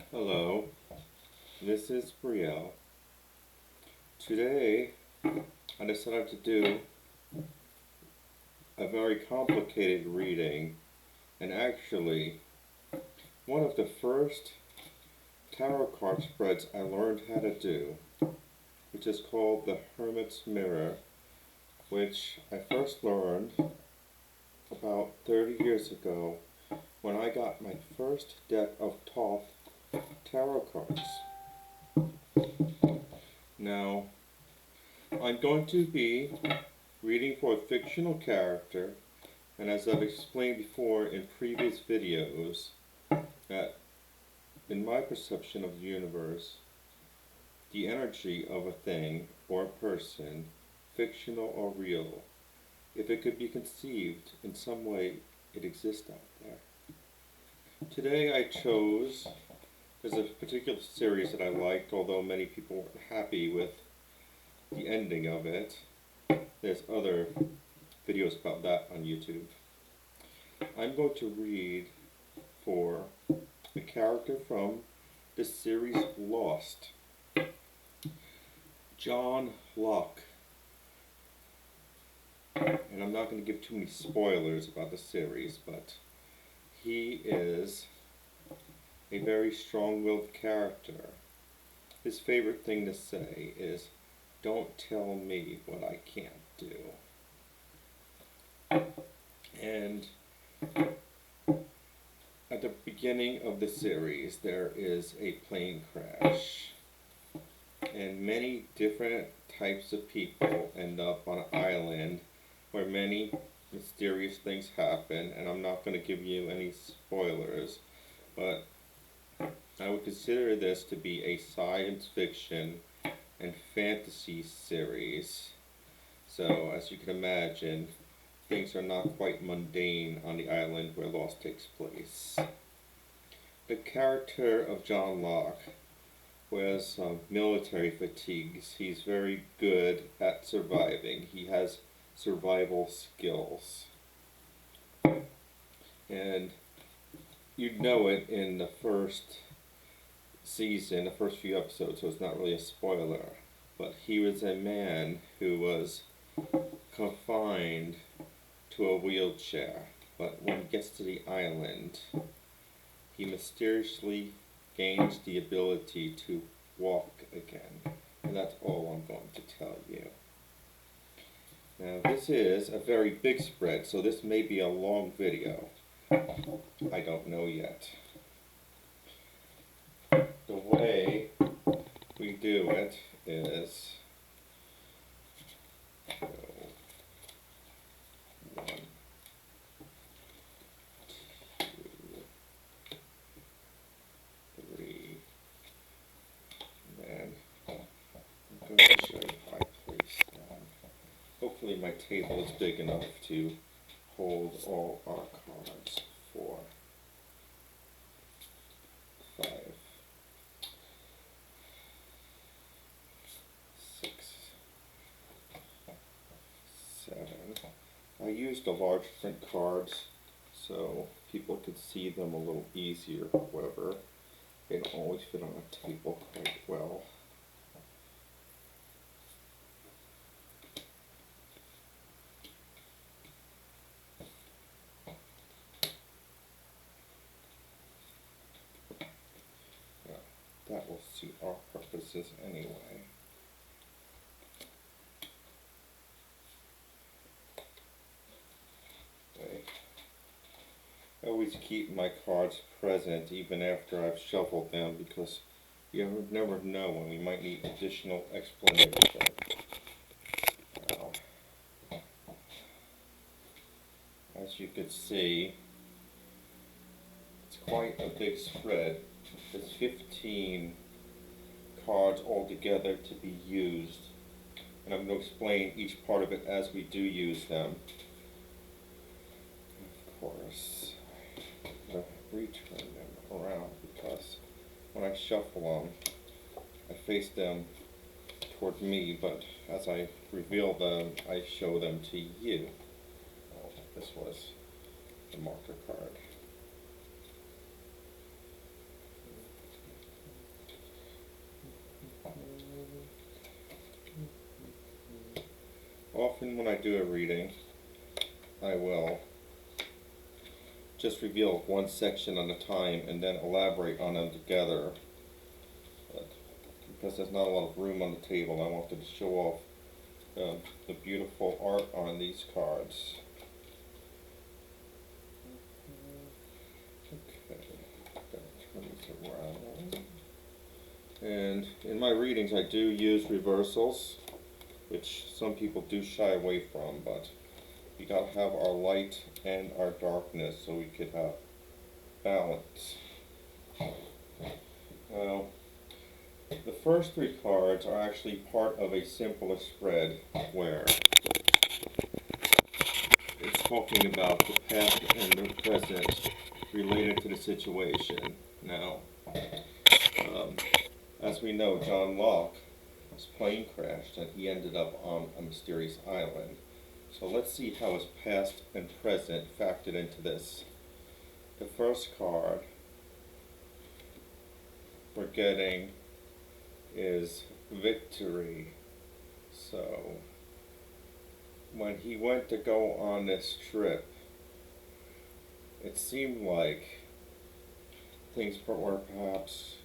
Hello, this is Brielle. Today, I decided to do a very complicated reading, and actually, one of the first tarot card spreads I learned how to do, which is called the Hermit's Mirror, which I first learned about 30 years ago when I got my first deck of Thoth tarot cards. Now, I'm going to be reading for a fictional character, and as I've explained before in previous videos, that in my perception of the universe, the energy of a thing or a person, fictional or real, if it could be conceived in some way, it exists out there. Today I chose, there's a particular series that I liked, although many people weren't happy with the ending of it. There's other videos about that on YouTube. I'm going to read for a character from the series Lost, John Locke. And I'm not going to give too many spoilers about the series, but he is a very strong-willed character. His favorite thing to say is, "Don't tell me what I can't do." And at the beginning of the series, there is a plane crash, and many different types of people end up on an island where many mysterious things happen, and I'm not going to give you any spoilers, but I would consider this to be a science fiction and fantasy series. So, as you can imagine, things are not quite mundane on the island where Lost takes place. The character of John Locke wears military fatigues. He's very good at surviving. He has survival skills. And you'd know it in the first season, the first few episodes, so it's not really a spoiler. But he was a man who was confined to a wheelchair. But when he gets to the island, he mysteriously gains the ability to walk again. And that's all I'm going to tell you. Now, this is a very big spread, so this may be a long video. I don't know yet. The way we do it is one, two, three, and then I'm going to show you how I place them. Hopefully my table is big enough to hold all our cards. 4, 5, 6, 7. I used the large print cards so people could see them a little easier. However, they don't always fit on a table quite well. That will suit our purposes anyway. I always keep my cards present even after I've shuffled them, because you never know when we might need additional explanation. Now, as you can see, it's quite a big spread. There's 15 cards altogether to be used, and I'm going to explain each part of it as we do use them. Of course, I'm going to return them around because when I shuffle them, I face them toward me, but as I reveal them, I show them to you. Oh, this was the marker card. Often when I do a reading, I will just reveal one section at a time and then elaborate on them together. But because there's not a lot of room on the table, I wanted to show off the beautiful art on these cards. Okay, turn these around. And in my readings I do use reversals, which some people do shy away from, but we gotta have our light and our darkness so we could have balance. Well, the first three cards are actually part of a simpler spread where it's talking about the past and the present related to the situation. Now, as we know, John Locke, his plane crashed and he ended up on a mysterious island. So let's see how his past and present factored into this. The first card we're getting is victory. So when he went to go on this trip, it seemed like things were perhaps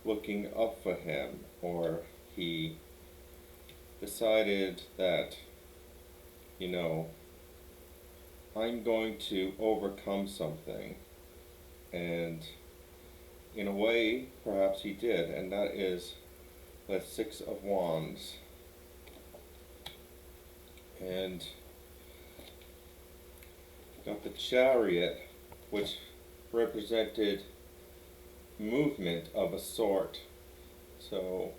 looking up for him, or he decided that, you know, I'm going to overcome something. And in a way, perhaps he did, and that is the Six of Wands. And got the Chariot, which represented movement of a sort. So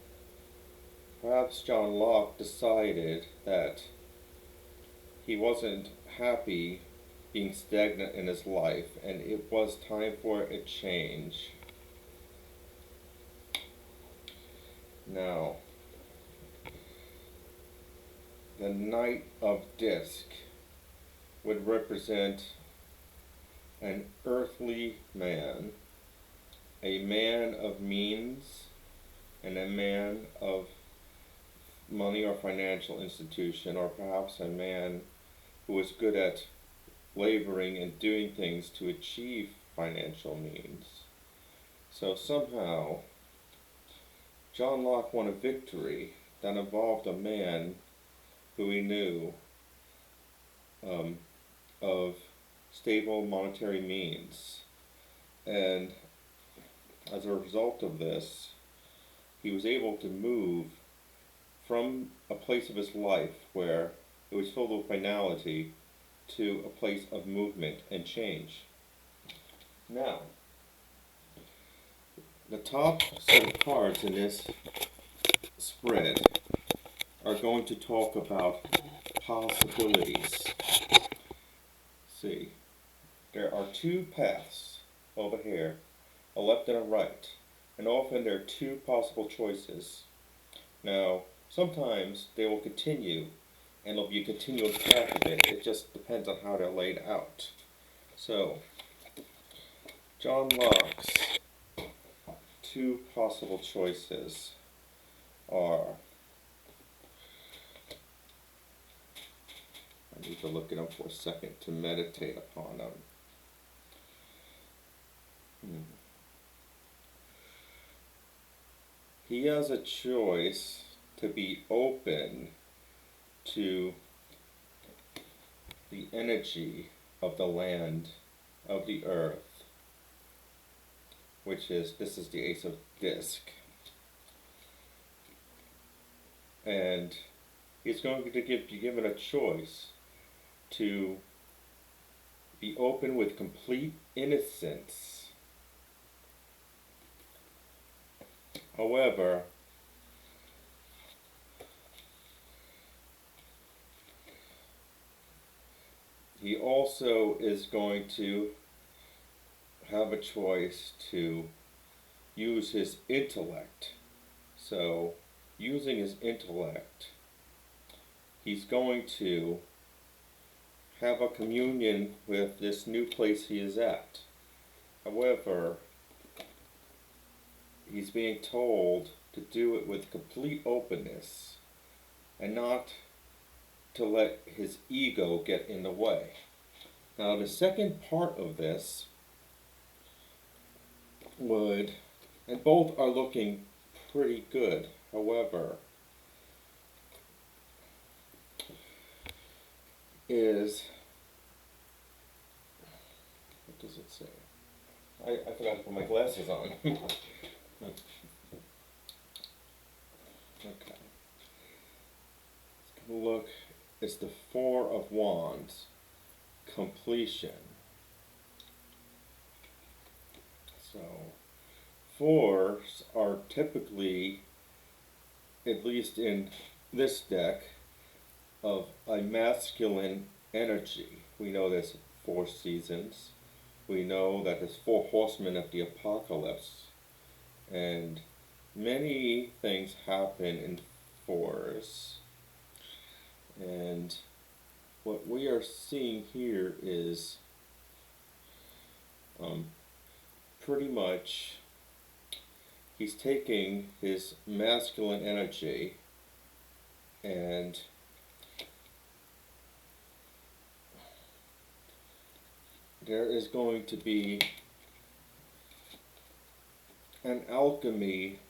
perhaps John Locke decided that he wasn't happy being stagnant in his life, and it was time for a change. Now, the Knight of Disc would represent an earthly man, a man of means, and a man of money or financial institution, or perhaps a man who was good at laboring and doing things to achieve financial means. So somehow, John Locke won a victory that involved a man who he knew of stable monetary means. And as a result of this, he was able to move from a place of his life where it was filled with finality to a place of movement and change. Now, the top set of cards in this spread are going to talk about possibilities. See, there are two paths over here, a left and a right, and often there are two possible choices. Now, sometimes they will continue, and there'll be a continuous path of it. It just depends on how they're laid out. So, John Locke's two possible choices are, I need to look at them for a second to meditate upon them. He has a choice to be open to the energy of the land, of the earth, which is, this is the Ace of Disc. And he's going to be given a choice to be open with complete innocence. However, he also is going to have a choice to use his intellect. So, using his intellect, he's going to have a communion with this new place he is at. However, he's being told to do it with complete openness and not to let his ego get in the way. Now the second part of this would, and both are looking pretty good, however, is, what does it say? I forgot to put my glasses on. Okay. Let's look. It's the Four of Wands. Completion. So, fours are typically, at least in this deck, of a masculine energy. We know there's 4 seasons. We know that there's 4 horsemen of the apocalypse. And many things happen in fours. And what we are seeing here is pretty much he's taking his masculine energy and there is going to be an alchemy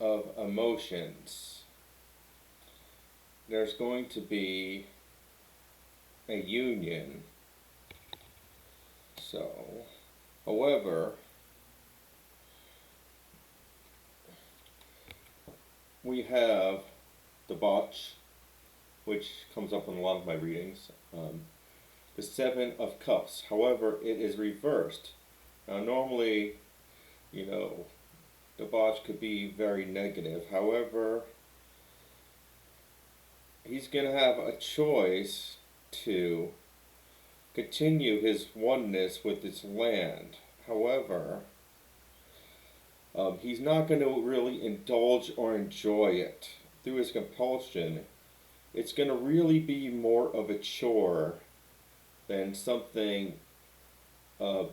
of emotions. There's going to be a union. So, however, we have the botch, which comes up in a lot of my readings. The Seven of Cups. However, it is reversed. Now, normally, the botch could be very negative. However, he's going to have a choice to continue his oneness with his land. However, he's not going to really indulge or enjoy it through his compulsion. It's going to really be more of a chore than something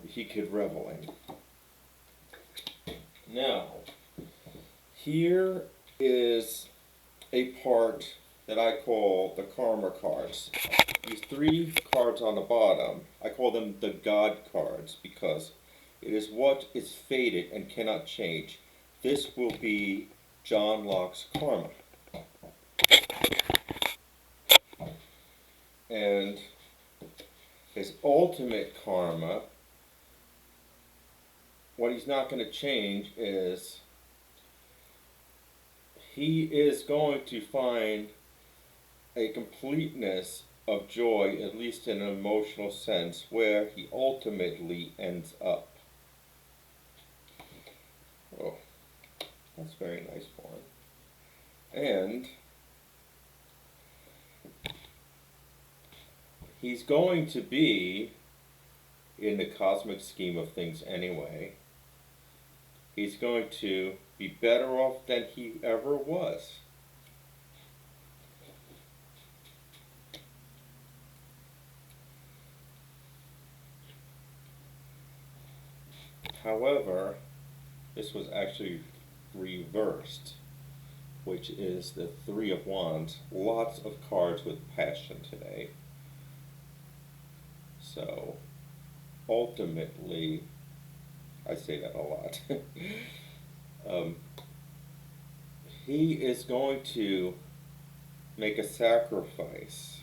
he could revel in. Now, here is a part that I call the karma cards. These 3 cards on the bottom, I call them the God cards because it is what is fated and cannot change. This will be John Locke's karma. And his ultimate karma, what he's not going to change is he is going to find a completeness of joy, at least in an emotional sense, where he ultimately ends up. Oh, that's very nice one. And he's going to be, in the cosmic scheme of things anyway, he's going to be better off than he ever was. However, this was actually reversed, which is the Three of Wands. Lots of cards with passion today. So, ultimately, I say that a lot. He is going to make a sacrifice.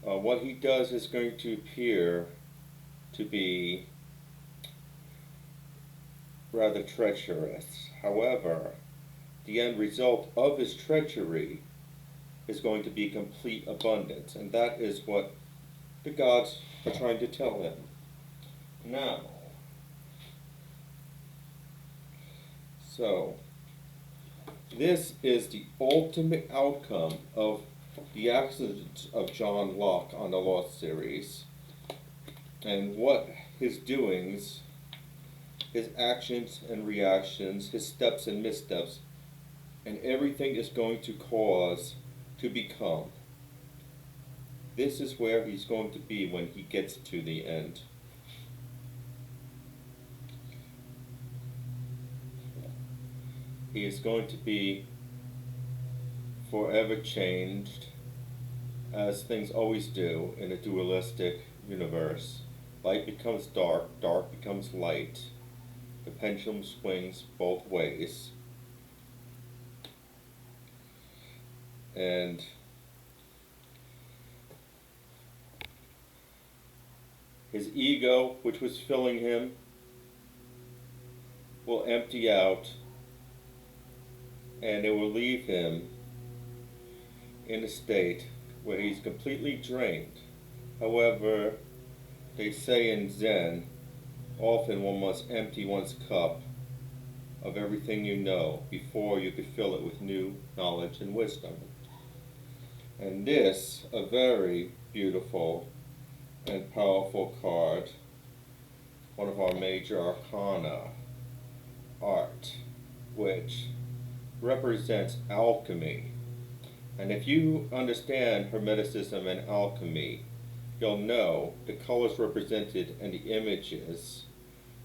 What he does is going to appear to be rather treacherous. However, the end result of his treachery is going to be complete abundance, and that is what the gods are trying to tell him. Now, so, this is the ultimate outcome of the accident of John Locke on the Lost series, and what his doings, his actions and reactions, his steps and missteps, and everything is going to cause to become. This is where he's going to be when he gets to the end. He is going to be forever changed, as things always do in a dualistic universe. Light becomes dark, dark becomes light. The pendulum swings both ways. And his ego, which was filling him, will empty out, and it will leave him in a state where he's completely drained. However, they say in Zen, often one must empty one's cup of everything you know before you could fill it with new knowledge and wisdom. And this, a very beautiful and powerful card, one of our major arcana, art, which represents alchemy. And if you understand Hermeticism and alchemy, you'll know the colors represented and the images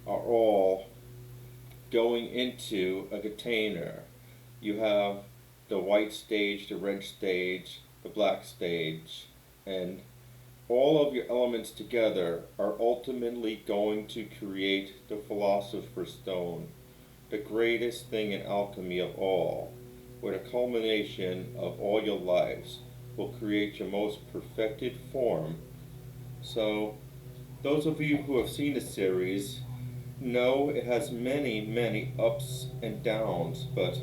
are all going into a container. You have the white stage, the red stage, the black stage, and all of your elements together are ultimately going to create the Philosopher's Stone, the greatest thing in alchemy of all, where the culmination of all your lives will create your most perfected form. So, those of you who have seen the series know it has many, many ups and downs, but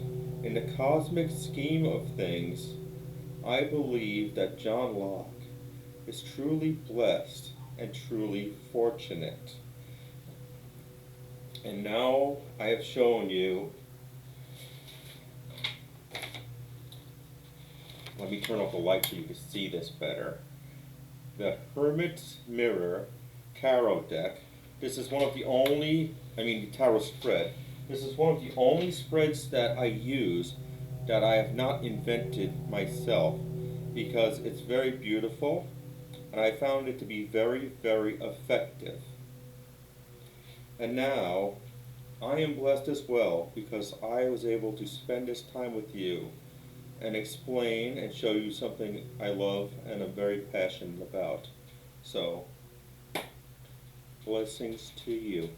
in the cosmic scheme of things, I believe that John Locke is truly blessed and truly fortunate. And now I have shown you, let me turn off the light so you can see this better, the Hermit's Mirror Tarot deck. This is one of the only, the tarot spread. This is one of the only spreads that I use that I have not invented myself, because it's very beautiful and I found it to be very, very effective. And now I am blessed as well because I was able to spend this time with you and explain and show you something I love and am very passionate about. So, blessings to you.